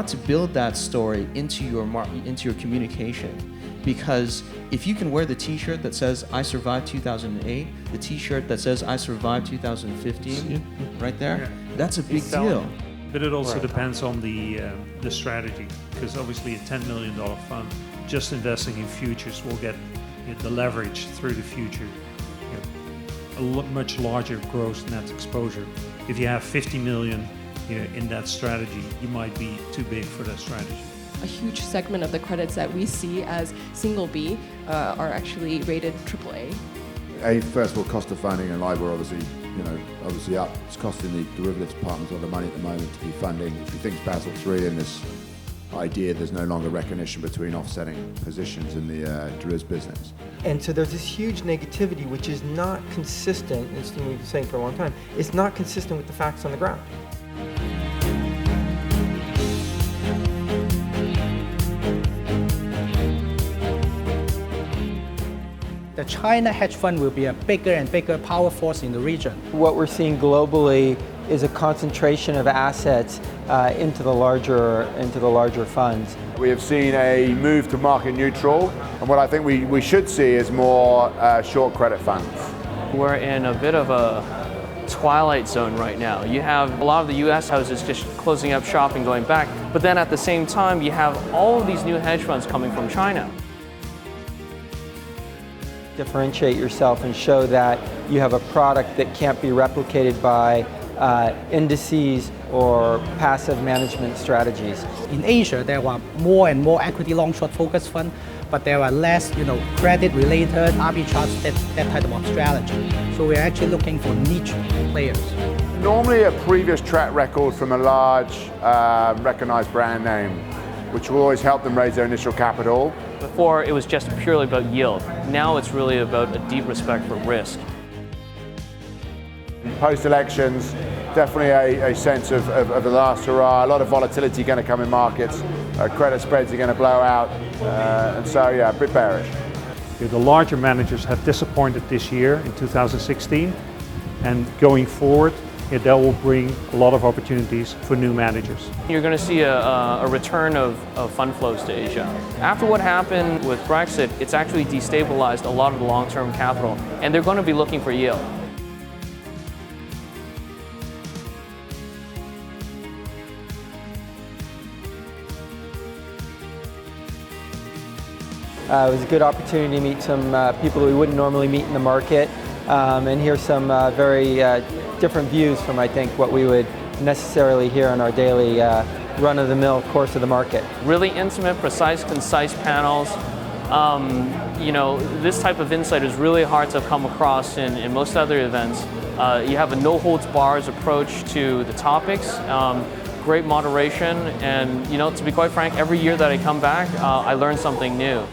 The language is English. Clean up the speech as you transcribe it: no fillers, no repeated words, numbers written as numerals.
got to build that story into your communication, because if you can wear the T-shirt that says "I survived 2008," the T-shirt that says "I survived 2015," right there, that's a big deal. But it also depends on the strategy, because obviously a $10 million fund just investing in futures will get the leverage through the future, a much larger gross net exposure. If you have 50 million in that strategy, you might be too big for that strategy. A huge segment of the credits that we see as single B are actually rated AAA. First of all, cost of funding and LIBOR obviously up. It's costing the derivatives departments a lot of money at the moment to be funding. If you think Basel III and this idea there's no longer recognition between offsetting positions in the derivatives business. And so there's this huge negativity which is not consistent, as we've been saying for a long time, it's not consistent with the facts on the ground. The China hedge fund will be a bigger and bigger power force in the region. What we're seeing globally is a concentration of assets into the larger funds. We have seen a move to market neutral, and what I think we should see is more short credit funds. We're in a bit of a twilight zone right now. You have a lot of the US houses just closing up shop and going back, but then at the same time you have all of these new hedge funds coming from China. Differentiate yourself and show that you have a product that can't be replicated by indices or passive management strategies. In Asia, there are more and more equity long-short focused funds, but there are less, credit-related arbitrage, that type of strategy. So we're actually looking for niche players. Normally a previous track record from a large recognized brand name, which will always help them raise their initial capital. Before, it was just purely about yield. Now it's really about a deep respect for risk. Post-elections, definitely a sense of the last hurrah. A lot of volatility going to come in markets. Credit spreads are going to blow out. And so, a bit bearish. The larger managers have disappointed this year in 2016. And going forward, that will bring a lot of opportunities for new managers. You're going to see a return of fund flows to Asia. After what happened with Brexit, it's actually destabilized a lot of the long-term capital, and they're going to be looking for yield. It was a good opportunity to meet some people that we wouldn't normally meet in the market and hear some very different views from, I think, what we would necessarily hear on our daily run-of-the-mill course of the market. Really intimate, precise, concise panels. This type of insight is really hard to come across in most other events. You have a no-holds-bars approach to the topics. Great moderation, and to be quite frank, every year that I come back, I learn something new.